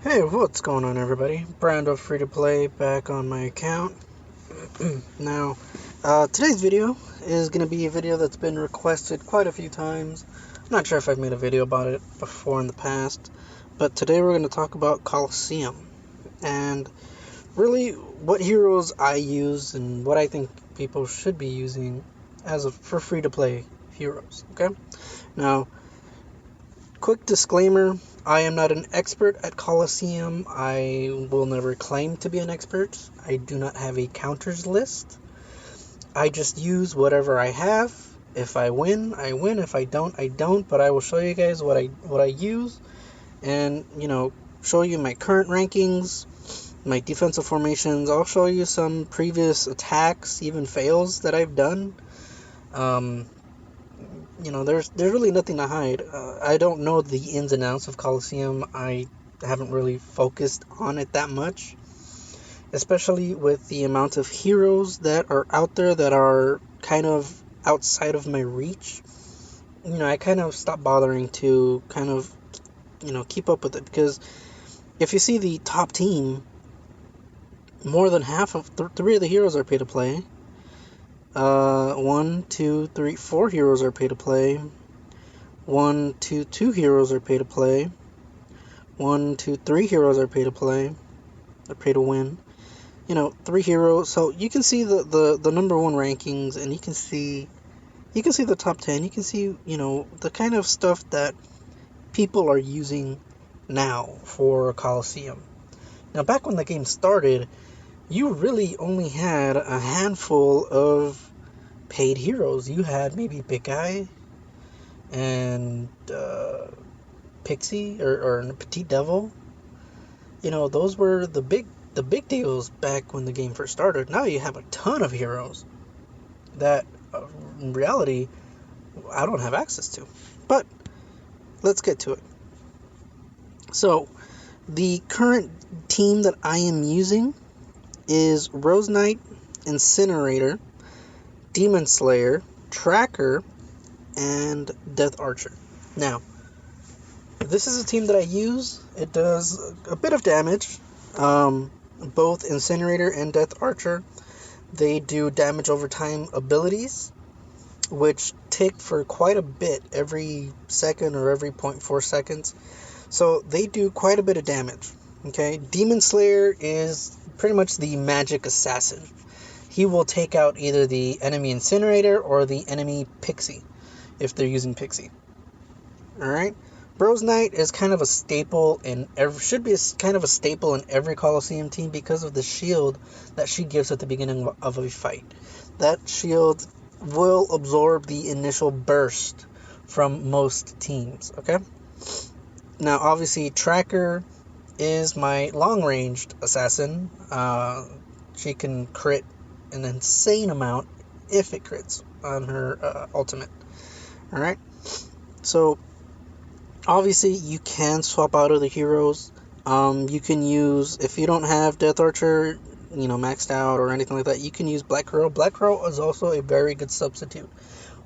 Hey, what's going on, everybody? Brando free to play back on my account. Now, today's video is going to be a video that's been requested quite a few times. I'm not sure if I've made a video about it before in the past, but today we're going to talk about Coliseum and really what heroes I use and what I think people should be using for free to play heroes. Okay, now. Quick disclaimer, I am not an expert at Coliseum. I will never claim to be an expert. I do not have a counters list. I just use whatever I have. If I win, I win. If I don't, I don't. But I will show you guys what I use and, show you my current rankings, my defensive formations. I'll show you some previous attacks, even fails that I've done. There's really nothing to hide. I don't know the ins and outs of Coliseum. I haven't really focused on it that much, especially with the amount of heroes that are out there that are kind of outside of my reach. I kind of stopped bothering to keep up with it, because if you see the top team, more than half of three of the heroes are pay to play. 1, 2, 3, 4 heroes are pay to play. 1, 2, 2 heroes are pay to play. 1, 2, 3 heroes are pay to play. They're pay to win. 3 heroes. So you can see the number one rankings, and you can see the top 10. You can see the kind of stuff that people are using now for Coliseum. Now, back when the game started, you really only had a handful of paid heroes. You had maybe Big Eye and Pixie or Petite Devil. Those were the big deals back when the game first started. Now you have a ton of heroes that in reality I don't have access to. But let's get to it. So the current team that I am using is Rose Knight, Incinerator, Demon Slayer, Tracker, and Death Archer. Now, this is a team that I use. It does a bit of damage. Both Incinerator and Death Archer, they do damage over time abilities, which tick for quite a bit every second or every 0.4 seconds. So they do quite a bit of damage. Okay, Demon Slayer is pretty much the magic assassin. He will take out either the enemy Incinerator or the enemy Pixie, if they're using Pixie. Alright? Rose Knight is kind of a staple should be kind of a staple in every Coliseum team because of the shield that she gives at the beginning of a fight. That shield will absorb the initial burst from most teams. Okay? Now, obviously, Tracker is my long-ranged assassin. She can crit an insane amount if it crits on her ultimate. Alright? So, obviously, you can swap out of the heroes. You can use, if you don't have Death Archer, maxed out or anything like that, you can use Black Crow. Black Crow is also a very good substitute.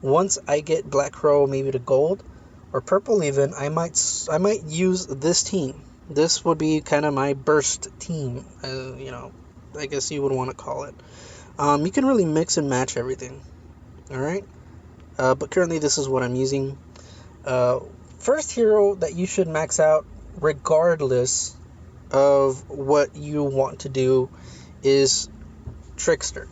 Once I get Black Crow maybe to gold or purple even, I might use this team. This would be kind of my burst team, I guess you would want to call it. You can really mix and match everything. Alright? But currently this is what I'm using. First hero that you should max out regardless of what you want to do is Trickster.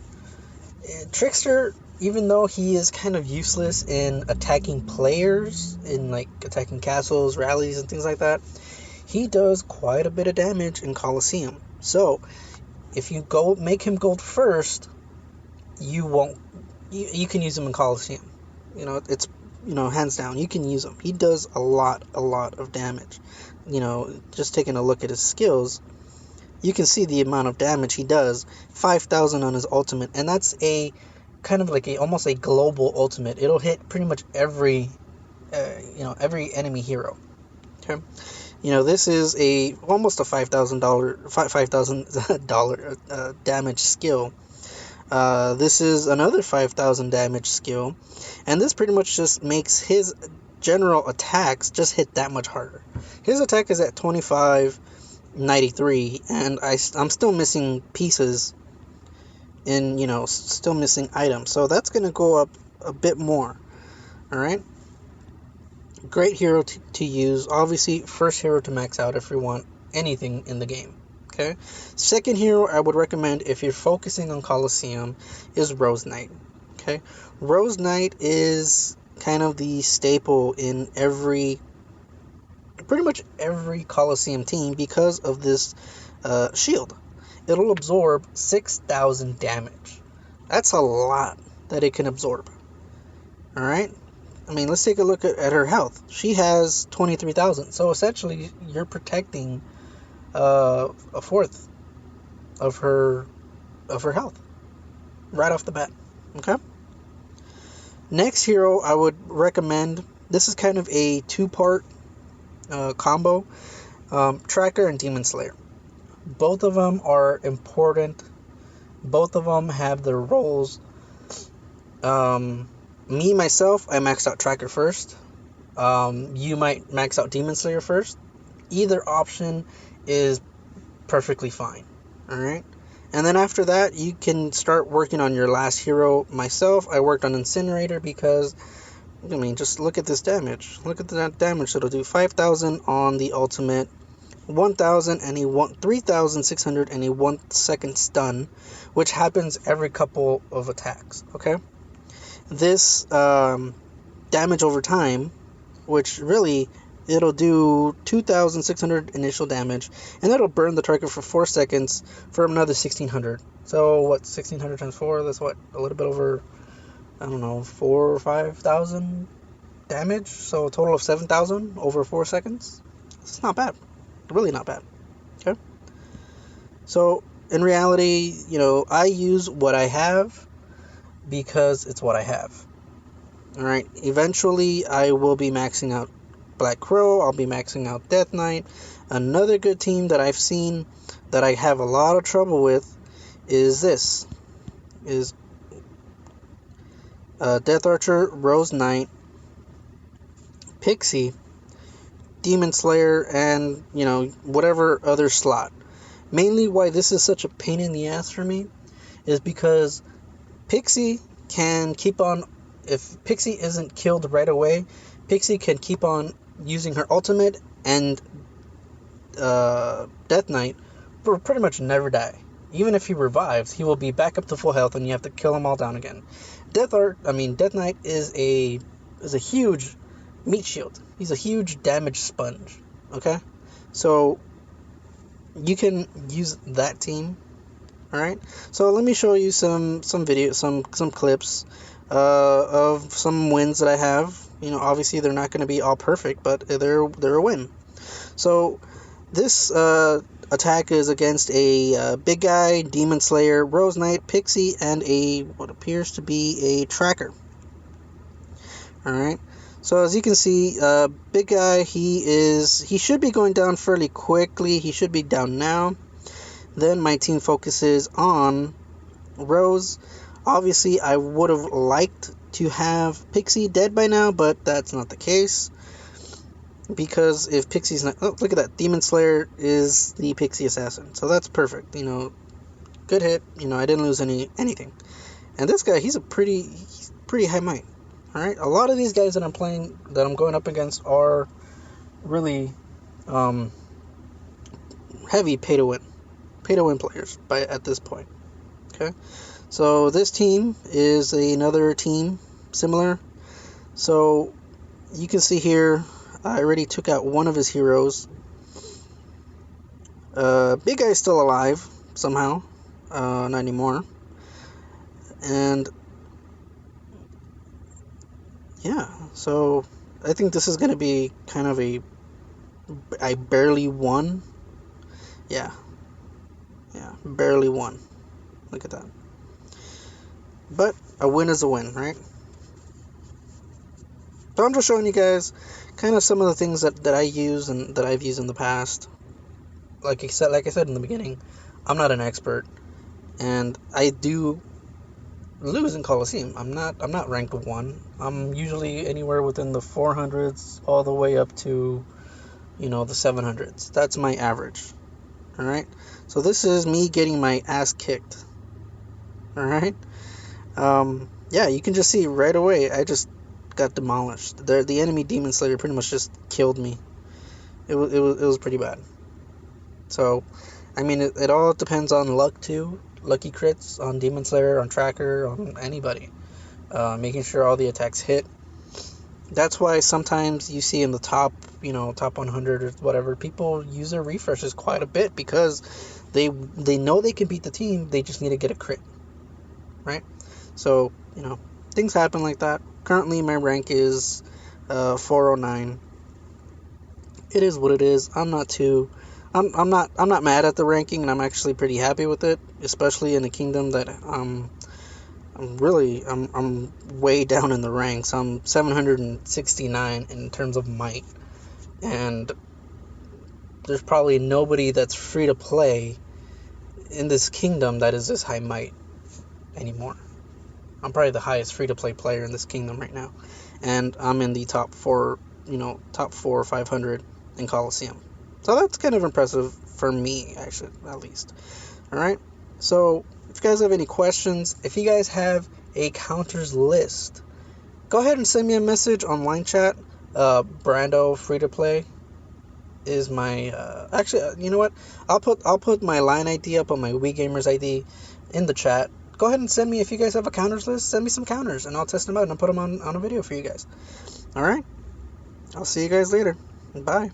Trickster, even though he is kind of useless in attacking players, in like attacking castles, rallies, and things like that, he does quite a bit of damage in Coliseum. So if you make him gold first, you can use him in Coliseum. It's hands down, you can use him. He does a lot of damage. Just taking a look at his skills, you can see the amount of damage he does. 5,000 on his ultimate, and that's a kind of like almost a global ultimate. It'll hit pretty much every enemy hero. Okay, this is almost a $5,000 damage skill. This is another 5,000 damage skill, and this pretty much just makes his general attacks just hit that much harder. His attack is at 25, 93, and I'm still missing pieces and, still missing items. So that's going to go up a bit more. All right. Great hero to use. Obviously, first hero to max out if you want anything in the game. Okay. Second hero I would recommend if you're focusing on Coliseum is Rose Knight. Okay. Rose Knight is kind of the staple in pretty much every Coliseum team because of this shield. It'll absorb 6,000 damage. That's a lot that it can absorb. Alright? I mean, let's take a look at her health. She has 23,000. So essentially, you're protecting a fourth of her health right off the bat. Okay? Next hero I would recommend, this is kind of a two-part combo, Tracker and Demon Slayer. Both of them are important. Both of them have their roles. Me, myself, I maxed out Tracker first. You might max out Demon Slayer first. Either option is perfectly fine. Alright? And then after that, you can start working on your last hero. Myself, I worked on Incinerator because, I mean, just look at this damage. Look at that damage it'll do. 5,000 on the ultimate. 1,000 and 3,600 and a 1 second stun, which happens every couple of attacks. Okay, this damage over time, which really it'll do 2,600 initial damage, and that'll burn the target for 4 seconds for another 1,600. So what? 1,600 times 4? That's what? A little bit over, I don't know, 4,000 or 5,000 damage. So a total of 7,000 over 4 seconds. It's not bad. Really not bad. Okay. So in reality, I use what I have because it's what I have. All right. Eventually, I will be maxing out Black Crow. I'll be maxing out Death Knight. Another good team that I've seen that I have a lot of trouble with is Death Archer, Rose Knight, Pixie, Demon Slayer, and whatever other slot. Mainly why this is such a pain in the ass for me is because Pixie can keep on, if Pixie isn't killed right away, Pixie can keep on using her ultimate, and Death Knight will pretty much never die. Even if he revives, he will be back up to full health and you have to kill him all down again. Death Knight is a huge meat shield. He's a huge damage sponge. Okay, so you can use that team. All right. So let me show you some videos, some clips of some wins that I have. Obviously they're not going to be all perfect, but they're a win. So this attack is against a big guy, Demon Slayer, Rose Knight, Pixie, and what appears to be a Tracker. All right. So as you can see, big guy, he should be going down fairly quickly. He should be down now. Then my team focuses on Rose. Obviously, I would have liked to have Pixie dead by now, but that's not the case. Because if Pixie's not... Oh, look at that. Demon Slayer is the Pixie Assassin. So that's perfect. Good hit. I didn't lose anything. And this guy, he's pretty high might. Alright, a lot of these guys that I'm playing, that I'm going up against, are really heavy pay-to-win players at this point. Okay, so this team is another team similar. So you can see here, I already took out one of his heroes. Big guy is still alive somehow, not anymore, and yeah, so I think this is going to be kind of I barely won. Yeah, barely won. Look at that. But a win is a win, right? So I'm just showing you guys kind of some of the things that I use and that I've used in the past. Like I said in the beginning, I'm not an expert, and I do lose in Coliseum. I'm not ranked 1. I'm usually anywhere within the 400s all the way up to the 700s. That's my average. Alright? So this is me getting my ass kicked. Alright? Yeah, you can just see right away, I just got demolished. The enemy Demon Slayer pretty much just killed me. It was pretty bad. So, I mean, it all depends on luck too. Lucky crits on Demon Slayer, on Tracker, on anybody. Making sure all the attacks hit. That's why sometimes you see in the top, top 100 or whatever, people use their refreshes quite a bit because they know they can beat the team. They just need to get a crit, right? So, things happen like that. Currently, my rank is 409. It is what it is. I'm not mad at the ranking, and I'm actually pretty happy with it, especially in a kingdom that I'm way down in the ranks. I'm 769 in terms of might, and there's probably nobody that's free to play in this kingdom that is this high might anymore. I'm probably the highest free to play player in this kingdom right now, and I'm in the top four or 500 in Coliseum. So that's kind of impressive for me, actually, at least. All right. So if you guys have any questions, if you guys have a counters list, go ahead and send me a message on line chat. Brando free to play is my actually, you know what? I'll put my line ID up on my Wii Gamers ID in the chat. Go ahead and send me, if you guys have a counters list, send me some counters and I'll test them out and I'll put them on a video for you guys. All right. I'll see you guys later. Bye.